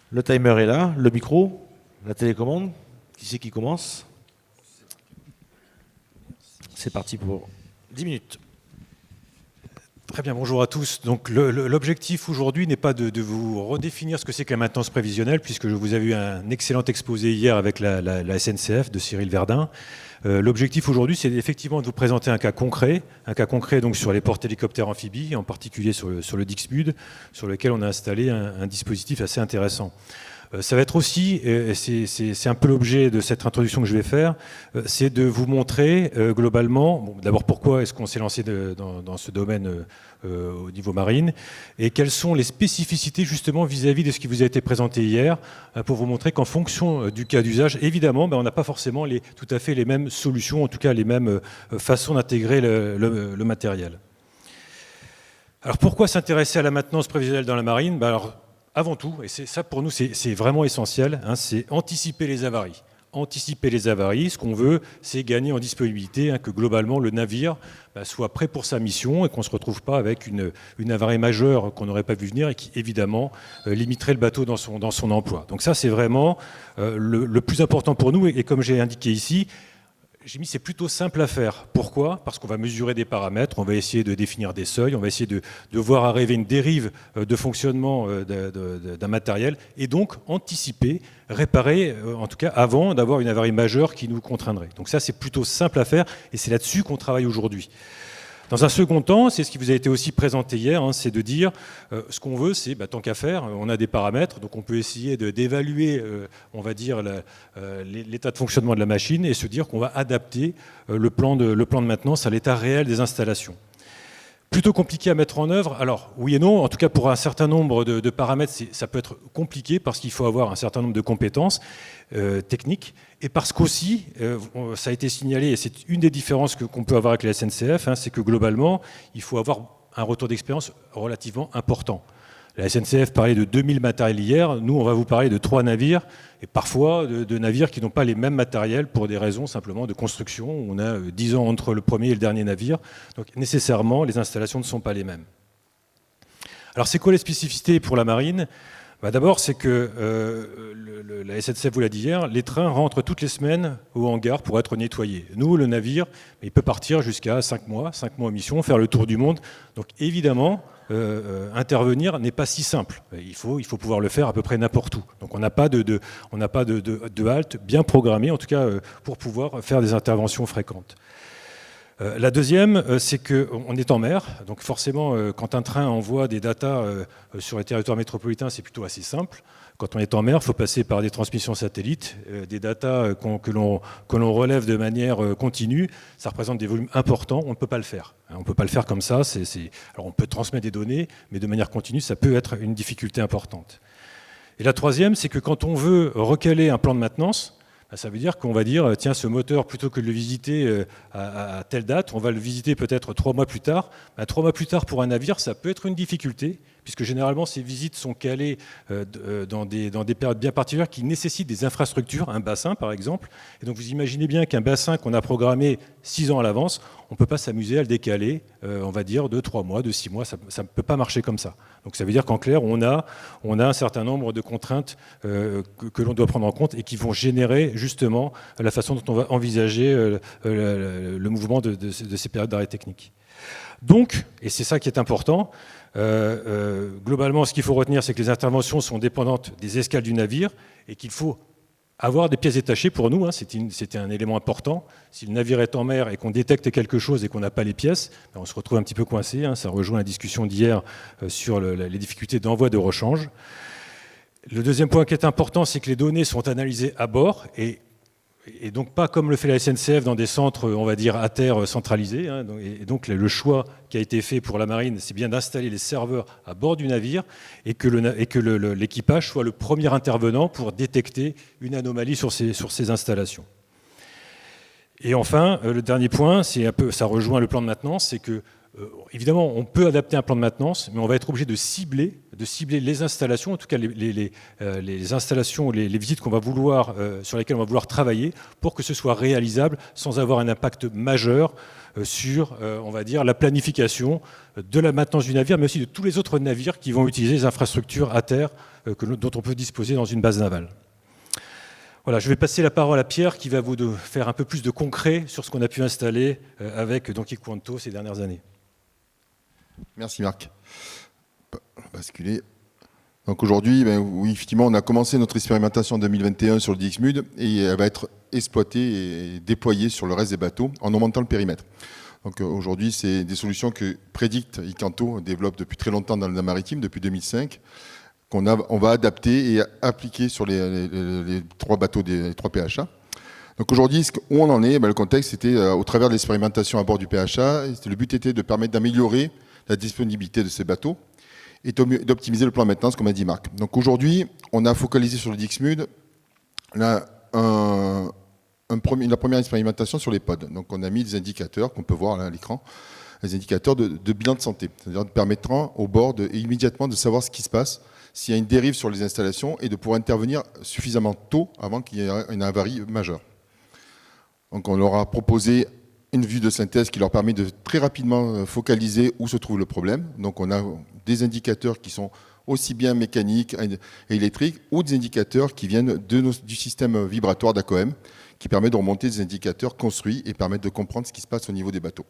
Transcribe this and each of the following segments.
Le timer est là, le micro, la télécommande. Qui c'est qui commence? C'est parti pour 10 minutes. Très bien, bonjour à tous. Donc l'objectif aujourd'hui n'est pas de vous redéfinir ce que c'est que la maintenance prévisionnelle, puisque vous avez eu un excellent exposé hier avec la SNCF de Cyril Verdun. L'objectif aujourd'hui, c'est effectivement de vous présenter un cas concret donc sur les porte-hélicoptères amphibies, en particulier sur le Dixmude, sur lequel on a installé un dispositif assez intéressant. Ça va être aussi, c'est un peu l'objet de cette introduction que je vais faire, c'est de vous montrer globalement, bon, d'abord pourquoi est-ce qu'on s'est lancé dans ce domaine au niveau marine, et quelles sont les spécificités justement vis-à-vis de ce qui vous a été présenté hier, pour vous montrer qu'en fonction du cas d'usage, évidemment, on n'a pas forcément tout à fait les mêmes solutions, en tout cas les mêmes façons d'intégrer le matériel. Alors pourquoi s'intéresser à la maintenance prévisionnelle dans la marine? Avant tout, et ça pour nous c'est vraiment essentiel, c'est anticiper les avaries. Anticiper les avaries, ce qu'on veut, c'est gagner en disponibilité, que globalement le navire soit prêt pour sa mission et qu'on ne se retrouve pas avec une avarie majeure qu'on n'aurait pas vu venir et qui évidemment limiterait le bateau dans son emploi. Donc ça c'est vraiment le plus important pour nous et comme j'ai indiqué ici, j'ai mis c'est plutôt simple à faire. Pourquoi? Parce qu'on va mesurer des paramètres, on va essayer de définir des seuils, on va essayer de voir arriver une dérive de fonctionnement d'un matériel et donc anticiper, réparer, en tout cas avant d'avoir une avarie majeure qui nous contraindrait. Donc ça c'est plutôt simple à faire et c'est là-dessus qu'on travaille aujourd'hui. Dans un second temps, c'est ce qui vous a été aussi présenté hier, c'est de dire ce qu'on veut, c'est tant qu'à faire, on a des paramètres, donc on peut essayer d'évaluer, on va dire, l'état de fonctionnement de la machine et se dire qu'on va adapter le plan de maintenance à l'état réel des installations. Plutôt compliqué à mettre en œuvre. Alors, oui et non. En tout cas, pour un certain nombre de paramètres, ça peut être compliqué parce qu'il faut avoir un certain nombre de compétences techniques. Et parce qu'aussi, ça a été signalé, et c'est une des différences qu'on peut avoir avec la SNCF, c'est que globalement, il faut avoir un retour d'expérience relativement important. La SNCF parlait de 2000 matériels hier. Nous, on va vous parler de 3 navires et parfois de navires qui n'ont pas les mêmes matériels pour des raisons simplement de construction. On a 10 ans entre le premier et le dernier navire. Donc nécessairement, les installations ne sont pas les mêmes. Alors c'est quoi les spécificités pour la marine? D'abord, c'est que la SNCF vous l'a dit hier, les trains rentrent toutes les semaines au hangar pour être nettoyés. Nous, le navire, il peut partir jusqu'à 5 mois en mission, faire le tour du monde. Donc évidemment, intervenir n'est pas si simple. Il faut pouvoir le faire à peu près n'importe où. Donc on n'a pas de halte bien programmée, en tout cas pour pouvoir faire des interventions fréquentes. La deuxième, c'est qu'on est en mer, donc forcément, quand un train envoie des datas sur les territoires métropolitains, c'est plutôt assez simple. Quand on est en mer, il faut passer par des transmissions satellites, des datas que l'on relève de manière continue. Ça représente des volumes importants, on ne peut pas le faire. On ne peut pas le faire comme ça. Alors on peut transmettre des données, mais de manière continue, ça peut être une difficulté importante. Et la troisième, c'est que quand on veut recaler un plan de maintenance, ça veut dire qu'on va dire, tiens, ce moteur, plutôt que de le visiter à telle date, on va le visiter peut-être 3 mois plus tard. 3 mois plus tard, pour un navire, ça peut être une difficulté, puisque généralement, ces visites sont calées dans des périodes bien particulières qui nécessitent des infrastructures, un bassin par exemple. Et donc vous imaginez bien qu'un bassin qu'on a programmé 6 ans à l'avance, on ne peut pas s'amuser à le décaler, on va dire, de 3 mois, de 6 mois, ça ne peut pas marcher comme ça. Donc ça veut dire qu'en clair, on a un certain nombre de contraintes que l'on doit prendre en compte et qui vont générer justement la façon dont on va envisager le mouvement de ces périodes d'arrêt technique. Donc, et c'est ça qui est important, globalement, ce qu'il faut retenir, c'est que les interventions sont dépendantes des escales du navire et qu'il faut avoir des pièces détachées pour nous, c'était un élément important. Si le navire est en mer et qu'on détecte quelque chose et qu'on n'a pas les pièces, on se retrouve un petit peu coincé. Ça rejoint la discussion d'hier sur les difficultés d'envoi de rechange. Le deuxième point qui est important, c'est que les données sont analysées à bord et donc pas comme le fait la SNCF dans des centres, on va dire, à terre centralisés. Et donc le choix qui a été fait pour la marine, c'est bien d'installer les serveurs à bord du navire et que l'équipage soit le premier intervenant pour détecter une anomalie sur ces installations. Et enfin, le dernier point, ça rejoint le plan de maintenance, c'est que évidemment, on peut adapter un plan de maintenance, mais on va être obligé de cibler les installations, en tout cas les installations, les visites qu'on va vouloir, sur lesquelles on va vouloir travailler, pour que ce soit réalisable sans avoir un impact majeur sur, on va dire, la planification de la maintenance du navire, mais aussi de tous les autres navires qui vont utiliser les infrastructures à terre dont on peut disposer dans une base navale. Voilà, je vais passer la parole à Pierre qui va vous faire un peu plus de concret sur ce qu'on a pu installer avec Donkey Quanto ces dernières années. Merci Marc. Basculer. Donc aujourd'hui, oui, effectivement, on a commencé notre expérimentation en 2021 sur le Dixmude et elle va être exploitée et déployée sur le reste des bateaux en augmentant le périmètre. Donc aujourd'hui, c'est des solutions que Predict Icanto développe depuis très longtemps dans le maritime, depuis 2005, on va adapter et appliquer sur les 3 bateaux des 3 PHA. Donc aujourd'hui, où on en est, le contexte c'était au travers de l'expérimentation à bord du PHA, le but était de permettre d'améliorer la disponibilité de ces bateaux et d'optimiser le plan de maintenance, comme a dit Marc. Donc aujourd'hui, on a focalisé sur le Dixmude la première expérimentation sur les pods. Donc on a mis des indicateurs qu'on peut voir là à l'écran, des indicateurs de bilan de santé, c'est-à-dire permettant au bord immédiatement de savoir ce qui se passe, s'il y a une dérive sur les installations et de pouvoir intervenir suffisamment tôt avant qu'il y ait une avarie majeure. Donc on leur a proposé une vue de synthèse qui leur permet de très rapidement focaliser où se trouve le problème. Donc on a des indicateurs qui sont aussi bien mécaniques et électriques ou des indicateurs qui viennent du système vibratoire d'ACOM qui permet de remonter des indicateurs construits et permettre de comprendre ce qui se passe au niveau des bateaux.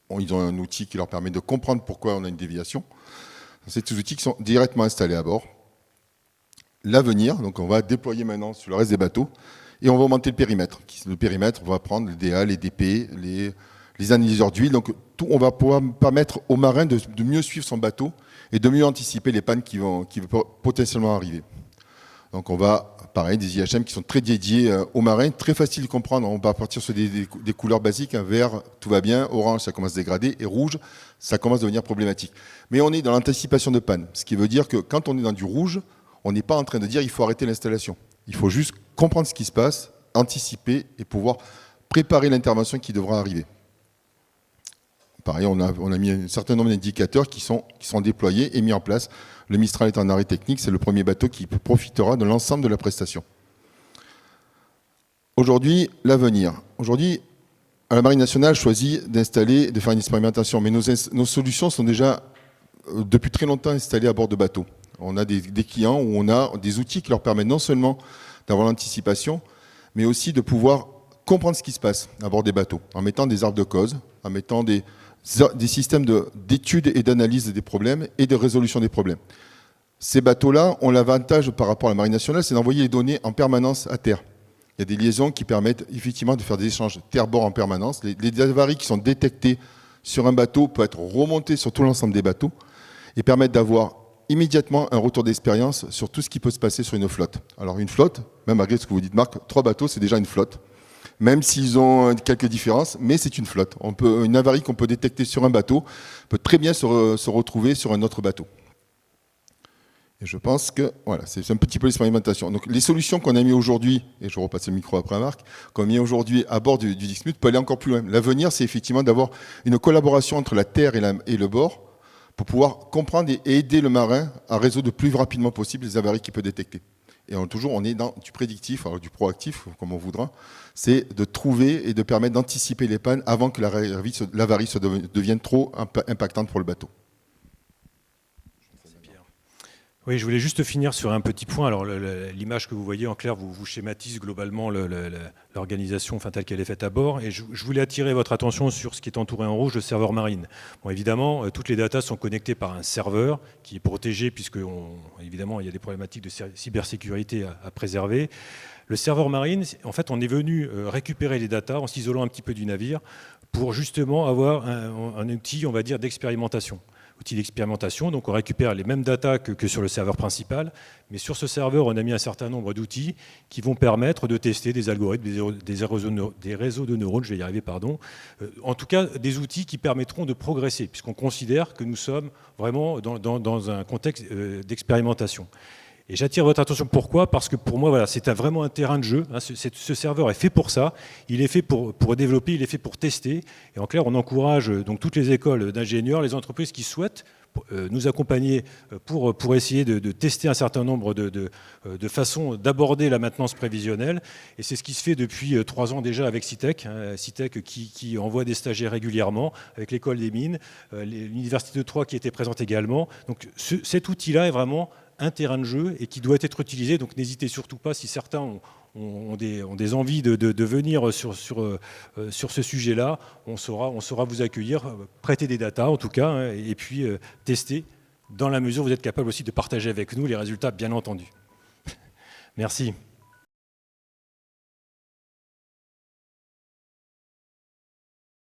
Bon, ils ont un outil qui leur permet de comprendre pourquoi on a une déviation. C'est tous outils qui sont directement installés à bord. L'avenir, donc on va déployer maintenant sur le reste des bateaux et on va augmenter le périmètre. Le périmètre, on va prendre les DA, les DP, les analyseurs d'huile. Donc tout, on va pouvoir permettre aux marins de mieux suivre son bateau et de mieux anticiper les pannes qui vont potentiellement arriver. Donc on va, pareil, des IHM qui sont très dédiés aux marins, très facile de comprendre. On va partir sur des couleurs basiques, vert, tout va bien, orange, ça commence à se dégrader, et rouge, ça commence à devenir problématique. Mais on est dans l'anticipation de panne, ce qui veut dire que quand on est dans du rouge, on n'est pas en train de dire il faut arrêter l'installation. Il faut juste comprendre ce qui se passe, anticiper et pouvoir préparer l'intervention qui devra arriver. Pareil, on a mis un certain nombre d'indicateurs qui sont déployés et mis en place. Le Mistral est en arrêt technique, c'est le premier bateau qui profitera de l'ensemble de la prestation. Aujourd'hui, l'avenir. Aujourd'hui, la Marine nationale choisit de faire une expérimentation, mais nos solutions sont déjà depuis très longtemps installées à bord de bateaux. On a des clients où on a des outils qui leur permettent non seulement d'avoir l'anticipation, mais aussi de pouvoir comprendre ce qui se passe à bord des bateaux, en mettant des arbres de cause, en mettant des systèmes d'études et d'analyse des problèmes et de résolution des problèmes. Ces bateaux-là ont l'avantage par rapport à la Marine nationale, c'est d'envoyer les données en permanence à terre. Il y a des liaisons qui permettent effectivement de faire des échanges terre-bord en permanence. Les avaries qui sont détectées sur un bateau peuvent être remontées sur tout l'ensemble des bateaux et permettent d'avoir immédiatement un retour d'expérience sur tout ce qui peut se passer sur une flotte. Alors une flotte, même malgré ce que vous dites Marc, 3 bateaux c'est déjà une flotte. Même s'ils ont quelques différences, mais c'est une flotte. Une avarie qu'on peut détecter sur un bateau peut très bien se retrouver sur un autre bateau. Et je pense que voilà, c'est un petit peu l'expérimentation. Donc les solutions qu'on a mis aujourd'hui, et je repasse le micro après à Marc, qu'on a mis aujourd'hui à bord du Dixmude peut aller encore plus loin. L'avenir, c'est effectivement d'avoir une collaboration entre la terre et le bord pour pouvoir comprendre et aider le marin à résoudre le plus rapidement possible les avaries qu'il peut détecter. Et on est dans du prédictif, alors du proactif, comme on voudra, c'est de trouver et de permettre d'anticiper les pannes avant que l'avarie devienne trop impactante pour le bateau. Oui, je voulais juste finir sur un petit point. Alors, l'image que vous voyez en clair vous schématise globalement l'organisation telle qu'elle est faite à bord. Et je voulais attirer votre attention sur ce qui est entouré en rouge, le serveur marine. Bon, évidemment, toutes les datas sont connectées par un serveur qui est protégé, puisque évidemment, il y a des problématiques de cybersécurité à préserver. Le serveur marine, en fait, on est venu récupérer les datas en s'isolant un petit peu du navire pour justement avoir un outil, on va dire, d'expérimentation. Outil d'expérimentation, donc on récupère les mêmes datas que sur le serveur principal, mais sur ce serveur, on a mis un certain nombre d'outils qui vont permettre de tester des algorithmes, des réseaux de neurones, je vais y arriver, pardon. En tout cas, des outils qui permettront de progresser, puisqu'on considère que nous sommes vraiment dans un contexte d'expérimentation. Et j'attire votre attention pourquoi? Parce que pour moi, voilà, c'est vraiment un terrain de jeu. Hein, ce serveur est fait pour ça. Il est fait pour développer, il est fait pour tester. Et en clair, on encourage donc toutes les écoles d'ingénieurs, les entreprises qui souhaitent nous accompagner pour essayer de tester un certain nombre de façons d'aborder la maintenance prévisionnelle. Et c'est ce qui se fait depuis 3 ans déjà avec CITEC, hein, CITEC qui envoie des stagiaires régulièrement, avec l'école des mines, l'université de Troyes qui était présente également. Donc cet outil-là est vraiment un terrain de jeu et qui doit être utilisé. Donc n'hésitez surtout pas, si certains ont des envies de venir sur ce sujet-là, on saura vous accueillir, prêter des datas en tout cas, hein, et puis tester dans la mesure où vous êtes capable aussi de partager avec nous les résultats, bien entendu. Merci.